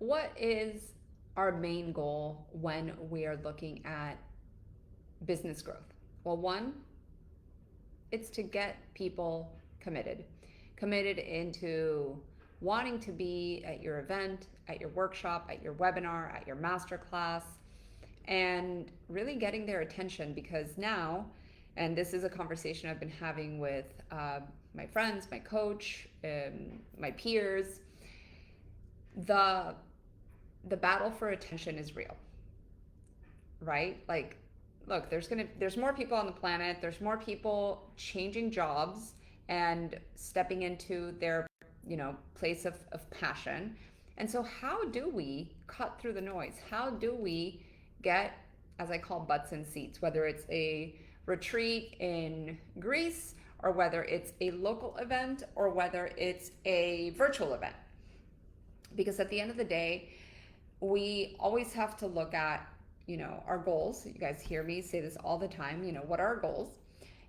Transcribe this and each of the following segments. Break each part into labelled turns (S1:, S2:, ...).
S1: what is our main goal when we are looking at business growth? Well, one, it's to get people committed into wanting to be at your event, at your workshop, at your webinar, at your masterclass, and really getting their attention. Because now, and this is a conversation I've been having with my friends, my coach, my peers, the the battle for attention is real, right? Like, look, there's more people on the planet. There's more people changing jobs and stepping into their place of passion. And so how do we cut through the noise? How do we get, as I call, butts in seats, whether it's a retreat in Greece or whether it's a local event or whether it's a virtual event? Because at the end of the day, we always have to look at, our goals. You guys hear me say this all the time. What are our goals?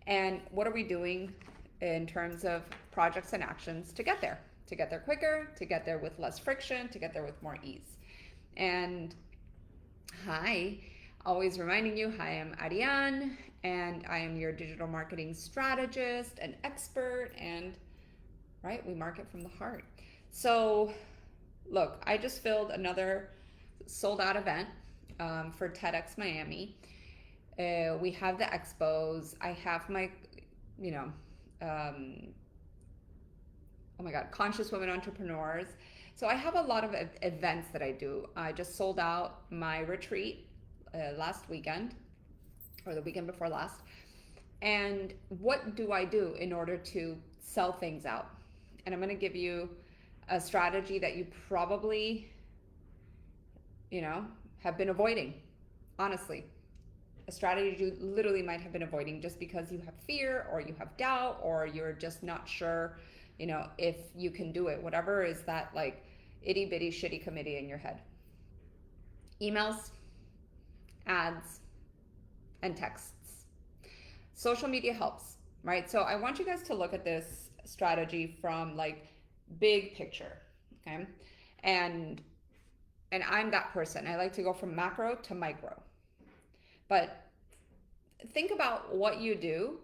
S1: And what are we doing in terms of projects and actions to get there quicker, to get there with less friction, to get there with more ease. And hi, always reminding you, hi, I'm Arianne, and I am your digital marketing strategist and expert, and right, we market from the heart. So look, I just filled another sold out event for TEDx Miami. We have the expos. I have my, you know, um, oh my God, conscious women entrepreneurs. So I have a lot of events that I do. I just sold out my retreat last weekend or the weekend before last. And what do I do in order to sell things out? And I'm going to give you a strategy that you probably, have been avoiding, honestly. A strategy you literally might have been avoiding just because you have fear or you have doubt or you're just not sure, if you can do it. Whatever is that like itty bitty shitty committee in your head. Emails, ads, and texts. Social media helps, right? So I want you guys to look at this strategy from like big picture, okay? And I'm that person. I like to go from macro to micro. But think about what you do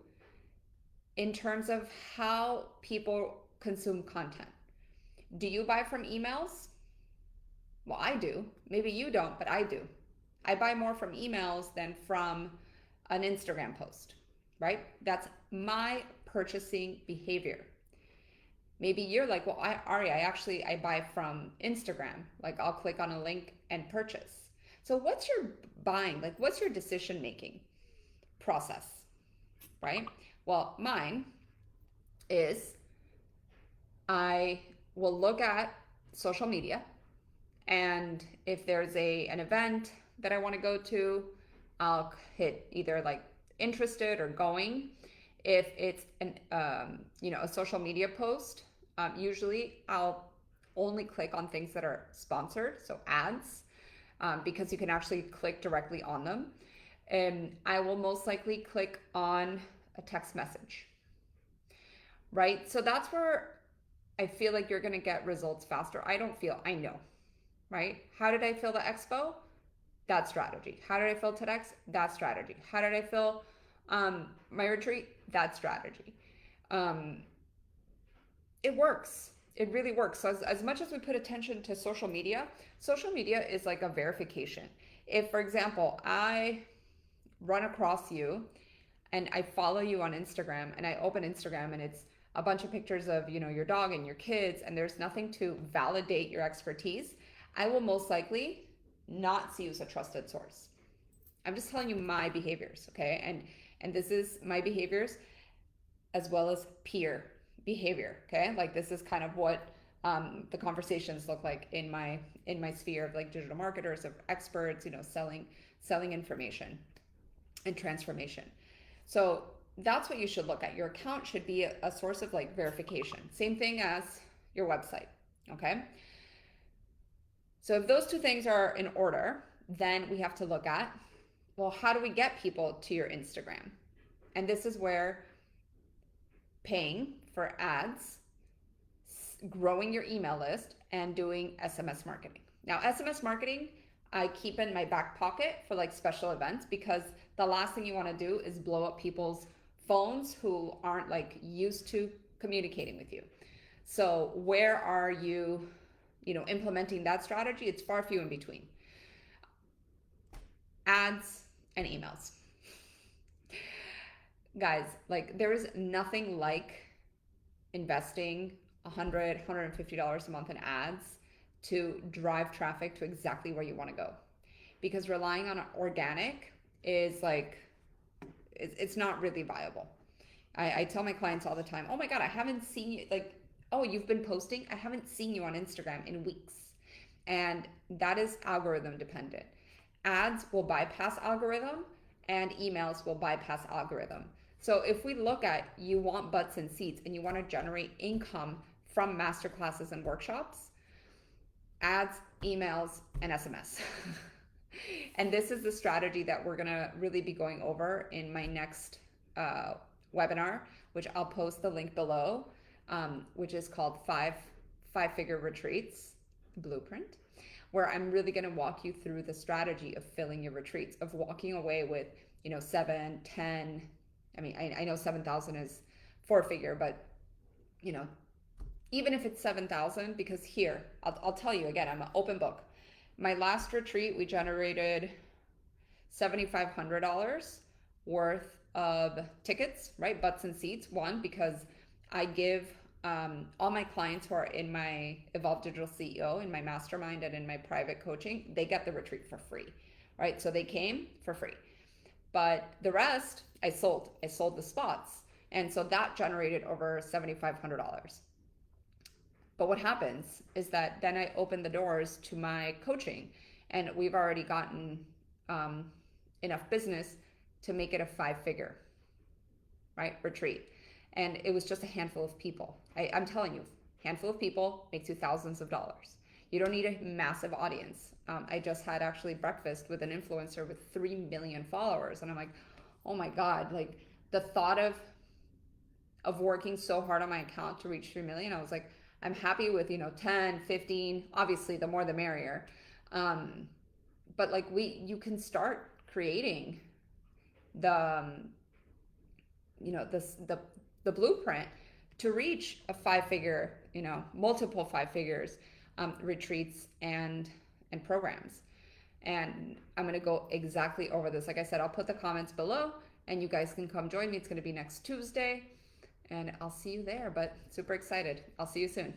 S1: in terms of how people consume content. Do you buy from emails? Well, I do. Maybe you don't, but I do. I buy more from emails than from an Instagram post, right? That's my purchasing behavior. Maybe you're like, well, I buy from Instagram. Like I'll click on a link and purchase. So what's your buying? Like what's your decision making process, right? Well, mine is I will look at social media, and if there's an event that I want to go to, I'll hit either like interested or going. If it's a social media post, usually I'll only click on things that are sponsored, so ads, because you can actually click directly on them. And I will most likely click on a text message, right? So that's where I feel like you're going to get results faster. I know, right? How did I fill the expo? That strategy. How did I fill TEDx? That strategy. How did I fill my retreat? That strategy. Um, it works. It really works. So as much as we put attention to social media is like a verification. If, for example, I run across you and I follow you on Instagram and I open Instagram and it's a bunch of pictures of, your dog and your kids and there's nothing to validate your expertise, I will most likely not see you as a trusted source. I'm just telling you my behaviors, okay? And this is my behaviors as well as peer behavior, okay? Like this is kind of what the conversations look like in my sphere of like digital marketers, of experts, selling information and transformation. So that's what you should look at. Your account should be a source of like verification. Same thing as your website, okay? So if those two things are in order, then we have to look at, well, how do we get people to your Instagram? And this is where paying for ads, growing your email list, and doing SMS marketing. Now, SMS marketing, I keep in my back pocket for like special events, because the last thing you want to do is blow up people's phones who aren't like used to communicating with you. So where are you, implementing that strategy? It's far few in between. Ads and emails. Guys, like there is nothing like investing $150 a month in ads to drive traffic to exactly where you want to go. Because relying on organic is like, it's not really viable. I tell my clients all the time, oh my God, I haven't seen you. Like, oh, you've been posting? I haven't seen you on Instagram in weeks. And that is algorithm dependent. Ads will bypass algorithm, and emails will bypass algorithm. So if we look at, you want butts and seats and you want to generate income from masterclasses and workshops, ads, emails, and SMS. And this is the strategy that we're going to really be going over in my next webinar, which I'll post the link below, which is called five-figure retreats blueprint, where I'm really going to walk you through the strategy of filling your retreats, of walking away with, 7, 10. I mean, I know 7,000 is four-figure, but even if it's 7,000, because here, I'll tell you again, I'm an open book. My last retreat, we generated $7,500 worth of tickets, right? Butts and seats. One, because I give all my clients who are in my Evolve Digital CEO, in my mastermind, and in my private coaching, they get the retreat for free, right? So they came for free. But the rest, I sold the spots. And so that generated over $7,500. But what happens is that then I open the doors to my coaching, and we've already gotten enough business to make it a five-figure, right, retreat. And it was just a handful of people. I'm telling you, handful of people makes you thousands of dollars. You don't need a massive audience. I just had actually breakfast with an influencer with 3 million followers, and I'm like, oh my God, like the thought of working so hard on my account to reach 3 million, I was like, I'm happy with 10, 15. Obviously, the more the merrier. But like you can start creating the the blueprint to reach a five-figure, multiple five figures, retreats and programs. And I'm going to go exactly over this. Like I said, I'll put the comments below and you guys can come join me. It's going to be next Tuesday, and I'll see you there. But super excited. I'll see you soon.